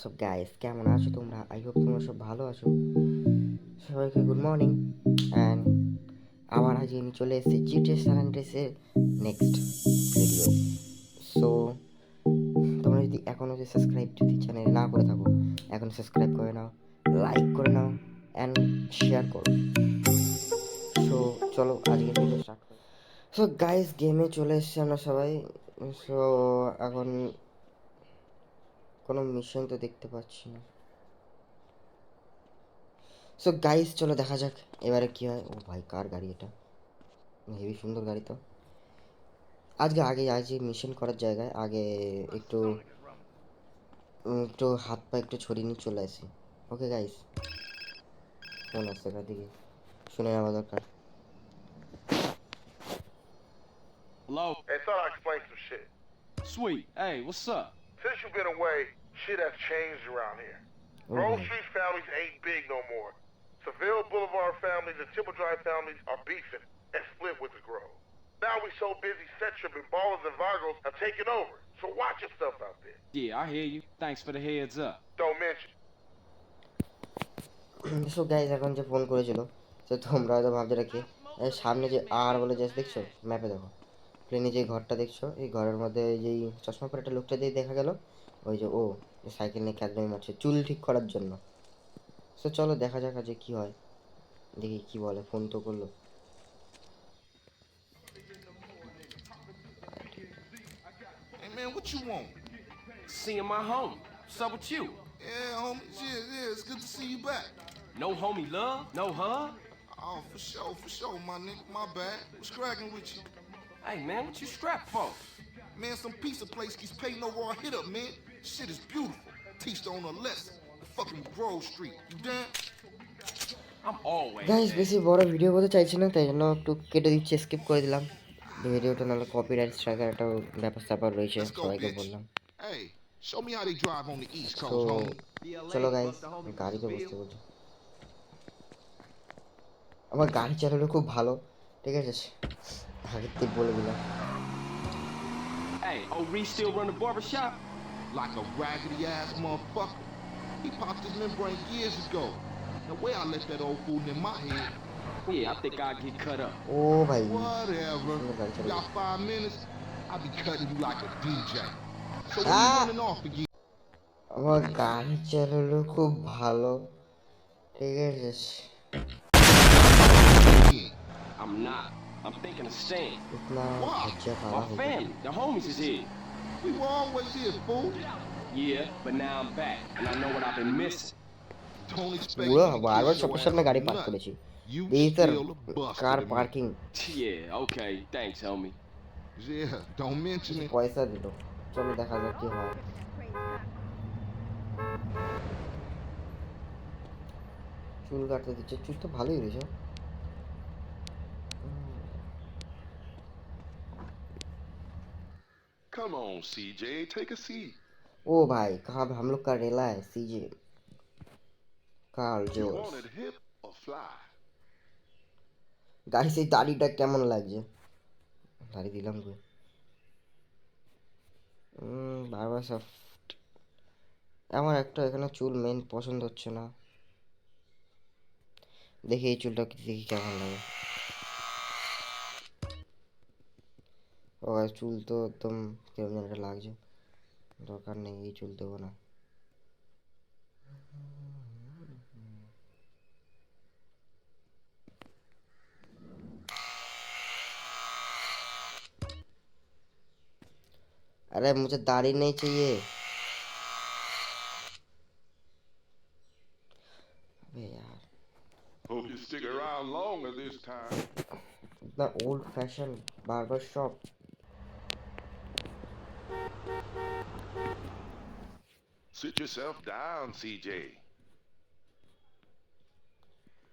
WhatsApp guys, কেমন আছো তোমরা? আই হোপ তোমরা সব ভালো আছো। সবাইকে গুড মর্নিং। অ্যান্ড আবার আজ আমি চলে এসেছি জিটিএ সান অ্যান্ড্রেসের নেক্সট ভিডিও। সো তোমরা যদি এখনও সাবস্ক্রাইব যদি চ্যানেলে না করে থাকো, এখন সাবস্ক্রাইব করে নাও, লাইক করে নাও অ্যান্ড শেয়ার করো। সো চলো আজকে ভিডিও স্টার্ট করি। সো গাইস, গেমে চলে এসেছি আমরা সবাই। সো এখন কোনো মিশন তো দেখতে পাচ্ছি না। সো গাইস, চলো দেখা যাক এবারে কি হয়। ও ভাই, কার গাড়ি এটা? হেভি সুন্দর গাড়ি তো। আগে মিশন করার জায়গায় আগে একটু একটু হাত পা একটু ছড়িয়ে নিয়ে চলে আসি। ওকে গাইস, ফোন আসছে এখান থেকে, শুনে নেওয়া দরকার। Hello? Hey, thought I'd explain some shit. Sweet. Hey, what's up? Since you've been away, shit has changed around here. ও Grove ভাই, Street families ain't big no more. Seville Boulevard families and Timber Drive families are beefing and split with the Grove. Now we so busy, Setchup and Ballers and Vagos have taken over. So watch your stuff out there. Yeah, I hear you. Thanks for the heads up. Don't mention. So guys, এখন যে phone করেছিল, সে তোমরা হয়তো ভাবতে রাখি সামনে যে আর বলে যে দেখছো ম্যাপে, দেখো প্লেনে যে ঘরটা দেখছো, এই ঘরের মধ্যে যেই চশমা পরে একটা লোকটা দিয়ে দেখা গেল, ওই যে ও সাইকেল নিয়ে ক্যাদমি মারছে চুল ঠিক করার জন্য। সো চলো দেখা যাক আজকে কি হয়, দেখি কি বলে। ফোন তো করলো। Hey man, what you want? Seeing my homie. What's up with you? Yeah, homie. Yeah, it's good to see you back. No homie love? No hug? Oh, for sure, my nigga. My bad. What's cracking with you? Hey, man, what you strapped for? Man, some pizza place keeps paying no raw hit up, man. Shit is beautiful. Teach the owner a lesson. The fucking Grove Street. You down? I'm always guys, there. বেশি বড় video করতে চাইছি না, তাই জন্য একটু কেটে দিচ্ছি, স্কিপ করে দিলাম ভিডিওটা, নাহলে কপিরাইট স্ট্রাইকের একটা ব্যাপার স্যাপার রয়েছে, Let's go, সবাইকে bitch. বললাম। Hey, show me how they drive on the East so Coast, homie. চলো গাইস, গাড়িতে বসতে বলছি। আমার গাড়ি চালানো খুব ভালো, ঠিক আছে, আগের থেকে বলে দিলাম। Hey, old Reese still run the barber shop? Like a raggedy ass motherfucker. He popped his membrane years ago. The way I let that old fool in my head. Yeah, I think I'll get cut up. ও ভাই, Whatever. সুন্দর গাড়ি You got চালানো। 5 minutes? I'll be cutting you like a DJ. So when you running off again? আমার গাড়ি চালানো খুব ভালো, ঠিক আছে। I'm not. I'm thinking of staying. इतना अच्छा खाना My हो गया। family, the homies is here. We were always here, fool. Yeah, but now I'm back, and I know what I've been missing. Don't expect পুরো me to বারবার kiss your চোখের ass সামনে for গাড়ি park nothing. করেছি, You দেখি তোর still a bust car to me. Parking. Yeah, okay. Thanks, homie. Yeah, don't mention it. পয়সা দিল। চলো দেখা যাক কি হয়। চুল কাটতে দিচ্ছে, চুল তো ভালোই রয়েছে। Come on, CJ, take a seat. ओ भाई, कहाँ हम लोग का रेला है सीजे কার্ল You জোস। want it hip or fly? গাড়ি সেই দাড়িটা কেমন লাগছে? দাড়ি দিলাম গো। বারবার সব আমার একটা এখানে চুল মেন পছন্দ হচ্ছে না। দেখি এই চুলটা দেখি কেমন লাগে। ও চুল তো একদম কেমন যেন একটা লাগছে, দরকার নেই, এই চুল দেবো না। अरे मुझे दाढ़ी नहीं चाहिए। अबे यार, Hope you stick around longer this time. इतना old fashion barber shop. Sit yourself down, CJ.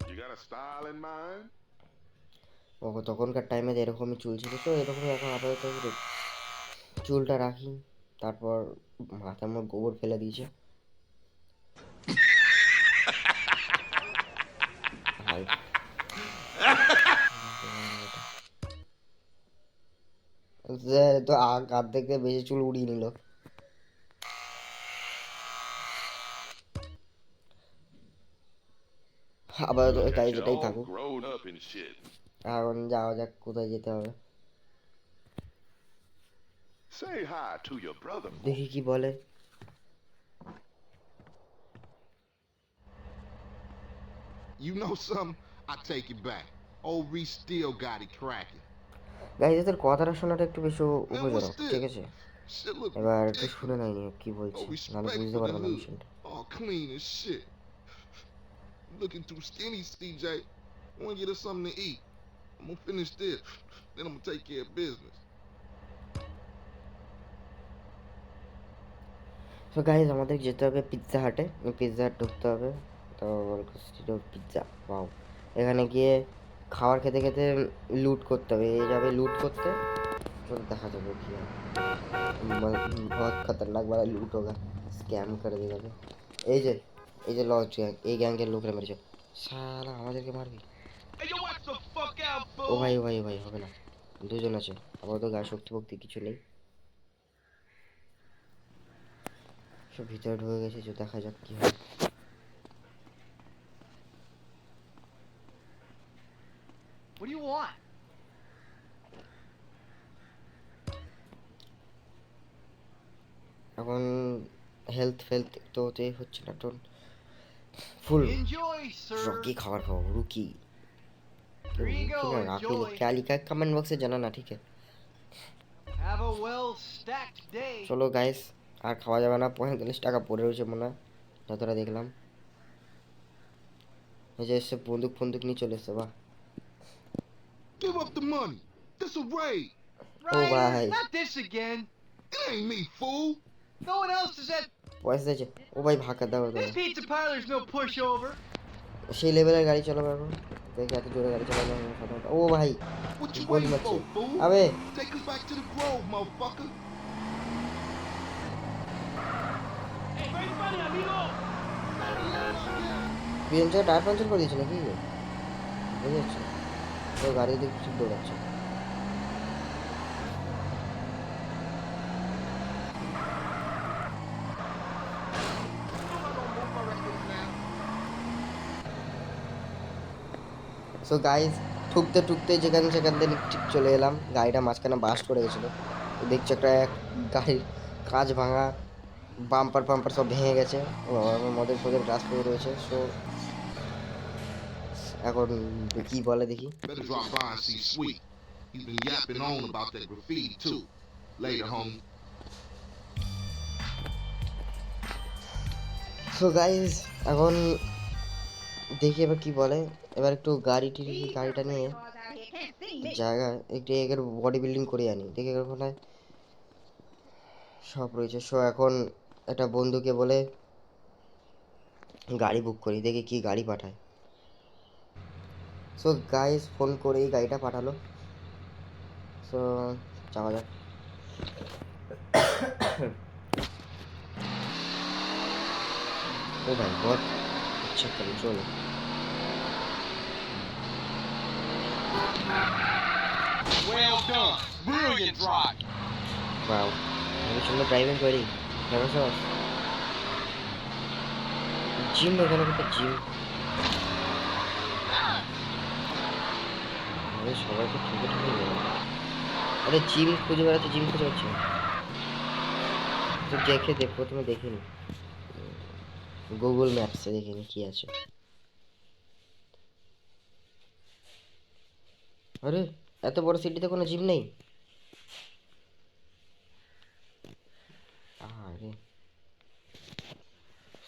You got a style in mind? ও তখনকার টাইমে এরকমই চুল ছিল, তো এরকমই এখন আপাতত চুলটা রাখি। তারপর মাথার মধ্যে গোবর ফেলে দিয়েছে ভাই। তো অর্ধেক থেকে বেশি চুল উড়িয়ে নিল। আপাতত Look at গাইজ you এটাই all থাকুক। grown up and shit. এখন যাওয়া যাক কোথায় যেতে হবে, Say hi to your brother. দেখি কি বলে। You know something? I take it back. Old Reese still got it cracking. Guys এদের কথাটা শোনাটা একটু বেশি Man, what's উপজনক, this? ঠিক আছে? Shit look এবার একটু শুনে ridiculous. নাইনি কি No বলছে, নাহলে respect বুঝতে for the পারবে না hood. বিষয়টা। All clean as shit. Looking too skinny, CJ. Want to get us something to eat. I'm gonna finish this. Then I'm gonna take care of business. তো guys আমাদের যেতে হবে pizza হাটে, Pizza Hut ঢুকতে হবে। তো pizza, পাও এখানে গিয়ে খাবার খেতে খেতে লুট করতে হবে, এই যাবে লুট করতে। চলো দেখা যাবে কি হয়। बहुत खतरनाक वाला लूट होगा, স্ক্যাম করে দেবে। এই যে এই যে লস গ্যাং, এই গ্যাংয়ের লোকরা মেরেছে। শালা আমাদেরকে মারবি? Hey, yo, watch the fuck out, O fool! ভাই ও ভাই ও ভাই, হবে না, দুজন আছে। আপাতত গায়ে শক্তি ভক্তি কিছু নেই, সব ভিতরে ঢুকে গেছে। যে দেখা যাক কি হয়। What do you want? এখন হেলথ ফেলথ তো হতেই হচ্ছে না, তো ফুল Enjoy, sir. রকি খাবার খাবো, rookie. Here you rookie go, না রাকি, enjoy. क्या लिखा है कमेंट बॉक्स से জানা না, ঠিক আছে? Have a well-stacked day. চলো গাইস, আর খাওয়া যাবে না, 45 টাকা পড়ে রয়েছে মনে হয় যতটা দেখলাম। এই যে এসে বন্দুক ফন্দুক নিয়ে চলে এসছে, বাহ। Give up the money. This a raid. O Ryder, ভাই not this again. It ain't me, fool. No one else is at পয়সা দিয়েছে। ও ভাই ভাকা দাও দাও, this pizza parlor's no pushover. সেই লেভেলের গাড়ি চালাবো এখন, দেখি এত জোরে গাড়ি চালানো সাধারণত। ও ভাই What you গোলি waiting মারছে, for, fool? আবে Take us back to the Grove, motherfucker. Hey, very funny, amigo. BNG tyre puncture করে দিয়েছে নাকি, বুঝে যাচ্ছে তো গাড়ি দিকে ঠিক দৌড়াচ্ছে। সো গাইজ ঠুকতে ঠুকতে যেখানে সেখান থেকে ঠিক চলে এলাম, গাড়িটা মাঝখানে বাস্ট করে গেছিলো। তো দেখছি একটা গাড়ির কাঁচ ভাঙা, বাম্পার ফাম্পার সব ভেঙে গেছে। ও আমার মদের ফদের গ্লাস পড়ে রয়েছে। সো এখন কি বলে দেখি। Better drop by and see Sweet. He's been yapping on about that graffiti, too. Later, homie. So guys এখন দেখি এবার কি বলে। এবার একটু গাড়িটা নিয়ে জায়গায় একটু এগের বডি বিল্ডিং করে আনি, দেখি ওখানে সব রয়েছে। সো এখন একটা বন্ধুকে বলে গাড়ি বুক করি, দেখি কি গাড়ি পাঠায়। সো গাইজ ফোন করেই গাড়িটা পাঠালো। সো যাওয়া যাক। ও ভাই গড, আচ্ছা চলো। Well done. Brilliant drive. Wow, আমি সুন্দর ড্রাইভিং করি, কেমন সব জিম, এখানে একটা জিম। আরে সবাই তো ঠুকে ঠুকে গেল। আরে জিম খুঁজে বেড়াচ্ছে, জিম খুঁজে পাচ্ছি না। তো প্রথমে দেখিনি গুগল ম্যাপসে, দেখিনি কি আছে। আরে এত বড় সিটিতে কোনো জিম নেই? আরে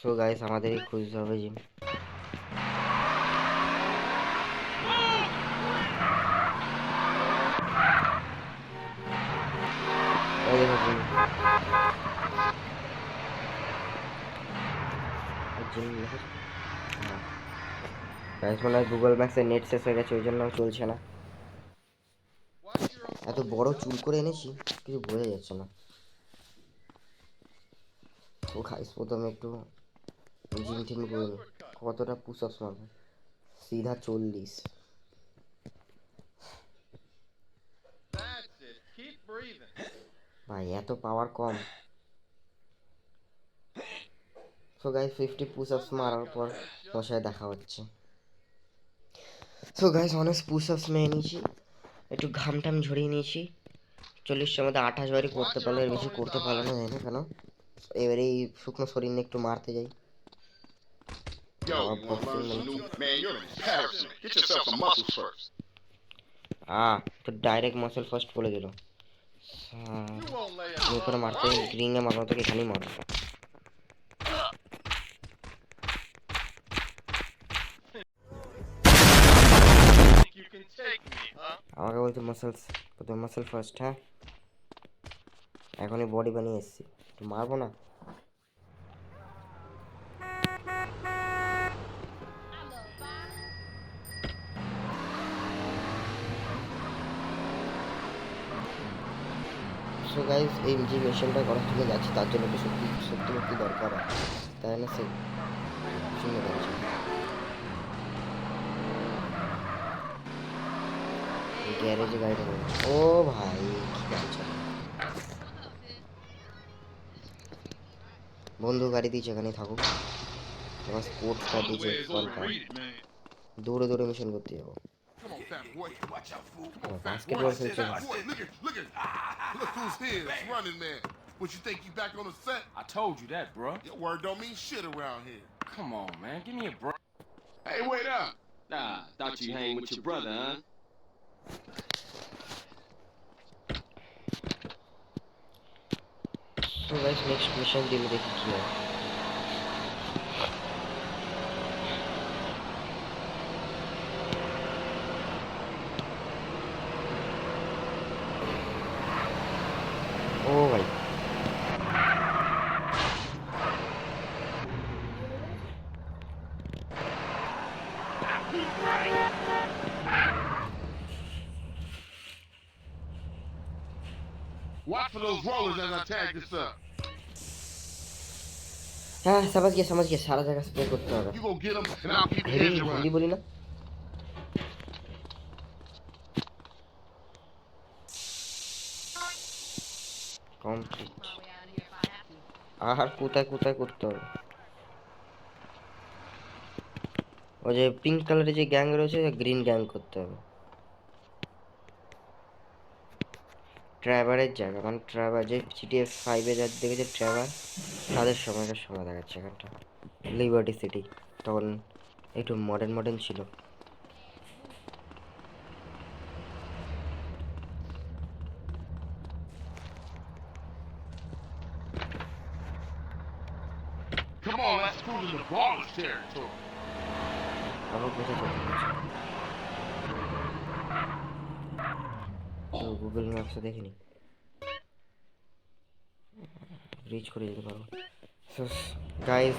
সো গাইস আমাদেরই খুঁজতে হবে জিম। এই দেখো জিম, জিম হ্যাঁ গাইস মনে হয় গুগল ম্যাপসে নেট শেষ হয়ে গেছে, ওই জন্য চলছে না। এত বড় চুল করে এনেছি কিছু বোঝা যাচ্ছে না। তো গাইস প্রথমে একটু জিম টিম করে নিই। কতটা পুশ আপস মারবো? সিধা 40। That's it. Keep breathing. ভাই এত পাওয়ার কম। সো গাইস 50 পুশ আপস মারার পর তোমার সাথে দেখা হচ্ছে। সো গাইস অনেক পুশ-আপস মেরে নিয়েছি, একটু ঘাম টাম ঝরিয়ে নিয়েছি। 40টার মধ্যে 28 বারই করতে পারলে, এর বেশি করতে পারলো না, জানি না কেন। এবারে এই শুকনো শরীর নিয়ে একটু মারতে যাই। Yo, you wanna learn some new? Man, you're an embarrassment. Get yourself some muscles first. তো ডাইরেক্ট মাসেল ফার্স্ট বলে দিল। You won't lay a আমি করে মারতে রিংয়ে মারবো, তোকে এখানেই মারবো। You can take me, huh? আমাকে বলছে মাসেলস, প্রথমে মাসেল ফার্স্ট। হ্যাঁ, এখনই বডি বানিয়ে এসেছি, একটু মারবো না? সো গাইস, এই যে মিশনটা করার জন্য যাচ্ছি তার জন্য একটু সত্যি মুক্তি দরকার হয়, তাই না? সে শুনে যাচ্ছে গ্যারেজে গাড়িটা করবো। ও ভাই, কি গাড়ি চালায়! বন্ধু গাড়ি দিয়েছে, এখানেই থাকুক। তোমার স্পোর্টস কার দিয়েছে, দৌড়ে দৌড়ে মিশন করতে যাবো। Come on, fat boy. Watch out, fool. Basketball খেলছে। Boy, look who's here. It's running man. What you think you back on the set? I told you that, bro. Your word don't mean shit around here. Come on, man. Give me a break. Hey, wait up. Nah, thought you hang with your brother, huh? So guys, next mission দিলে দেখি কি হয়। ও ভাই, Watch for those rollers as I tag this up. হ্যাঁ समझ गया, সারা জায়গা spray করতে হবে। You gonna get them and I'll keep the Hindi engine running. বলি না? কমপ্লিট। আর কোথায় কোথায় করতে হবে? ওই যে পিঙ্ক কালারের যে গ্যাং রয়েছে, গ্রিন গ্যাং করতে হবে। ট্র্যাভারের জায়গা, মানে ট্র্যাভার যে GTA 5-এ যা দেখেছে ট্র্যাভার, তাদের সময়কার সময় দেখাচ্ছে এখানটা। লিবার্টি সিটি তখন একটু মডার্ন ছিল। Come on, let's cruise into ballers territory. আবার কোথায় যেতে হচ্ছে? তো গুগল ম্যাপসে দেখিনি, ব্রিজ করে যেতে পারবো। সো গাইস,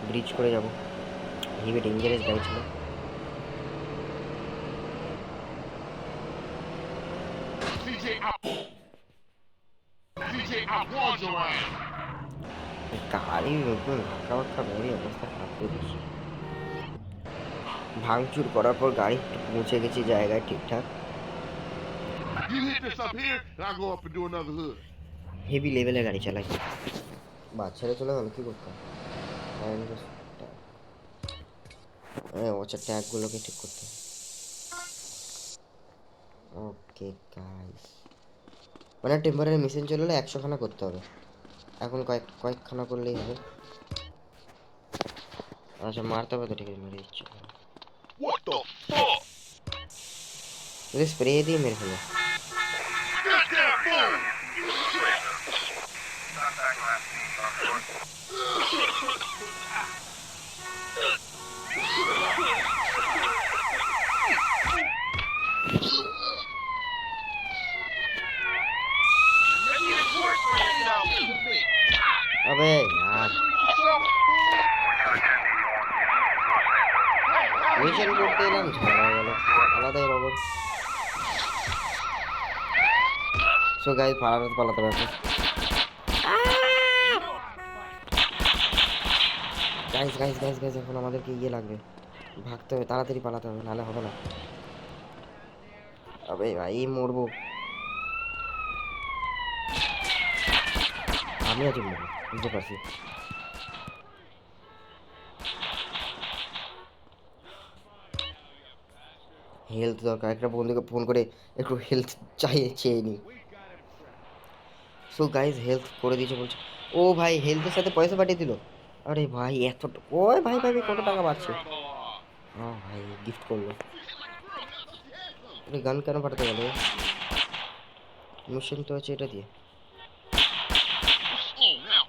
ব্রিজ করে যাব। হেভি ডেঞ্জারাস গাড়ি ছিল। CJ, I warned your ass. গাড়ি নতুন ধাক্কা গাড়ি অবস্থা খারাপ করে দিয়েছি। ভাঙচুর করার পর গাড়ি একটু পৌঁছে গেছি জায়গায় ঠিকঠাক। You hit this up here, and I'll go up and do another hood. Heavy লেভেলে গাড়ি চালাই। বাচ্চারা চলে গেল, কি করতাম? ওচার ট্যাগগুলোকে ঠিক করতে। ওকে গাইস, মানে টেম্পোরারি মিশন চলে এলে 100খানা করতে হবে। এখন কয়েকখানা করলেই হবে। আচ্ছা, মারতে হবে তো, ঠিক আছে, মেরে দিচ্ছি। What the fuck? যদি স্প্রে দিয়ে মেরে ফেলো। Goddamn fool! अबे यार, মিশন করতে এলাম, ঝামেলা হয়ে গেল, আলাদাই রবট। সো গাইস, পালাতে হবে। গাইস, এখন আমাদেরকে ইয়ে লাগবে, ভাগতে হবে, তাড়াতাড়ি পালাতে হবে, নাহলে হবে না। আবে ভাই, মরবো। আমি আজ মরবো, বুঝতে পারছি। হেলথ দরকার, একটা বন্ধুকে ফোন করে একটু হেলথ চেয়ে নিই। সো গাইজ হেলথ করে দিয়েছে বলছে। ও ভাই হেলথের সাথে পয়সা পাঠিয়ে দিল। আরে ভাই এত, ওই ভাই ভাই ভাই, কত টাকা বাড়ছে। ও ভাই গিফট করলো। গান কেন পাঠাতে গেলে? মিশন তো আছে এটা দিয়ে। Oh, now.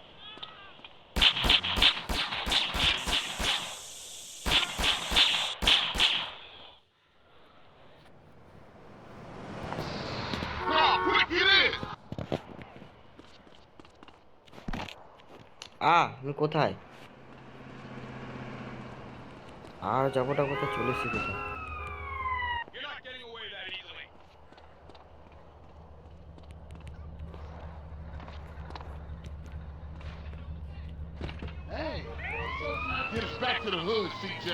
Nah, quick, get in. আমি কোথায়? আর যাবোটা কোথায়, চলে এসেছি কোথায়? You're not getting away that easily. Hey, get us back to the hood, CJ.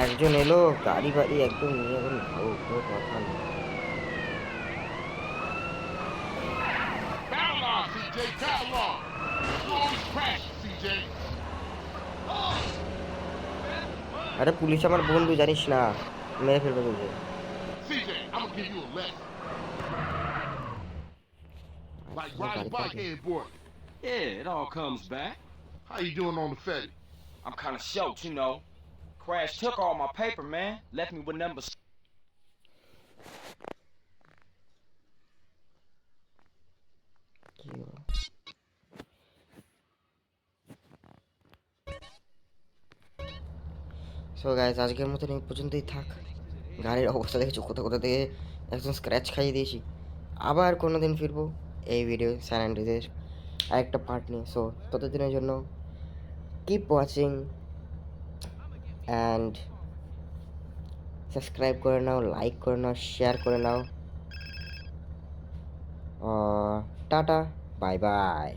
একজন এলো গাড়ি বাড়ি একদম নিয়ে এখন কোনো কথা নেই। Battle on, CJ, battle on. You always crash, CJ. আরে পুলিশ আমার বন্ধু জানিস না, মেরে ফেলবে বলছে। CJ, I'm gonna give you a lesson. Like আচ্ছা, riding গাড়ি bike পাঠিয়ে। and board. Yeah, it all comes back. How you doing on the Fetty? I'm kind of shocked, you know. Crash took all my paper, man. Left me with numbers. কি হলো? So guys আজকের মতন এই পর্যন্তই থাক। গাড়ির অবস্থা দেখেছো, কোথা কোথা থেকে একদম স্ক্র্যাচ খাইয়ে দিয়েছি। আবার কোনো দিন ফিরবো এই ভিডিও স্যান অ্যান্ড্রিয়াসের আরেকটা পার্ট নিয়ে। সো ততদিনের জন্য কিপ ওয়াচিং অ্যান্ড সাবস্ক্রাইব করে নাও, লাইক করে নাও, শেয়ার করে নাও। Tata, bye bye.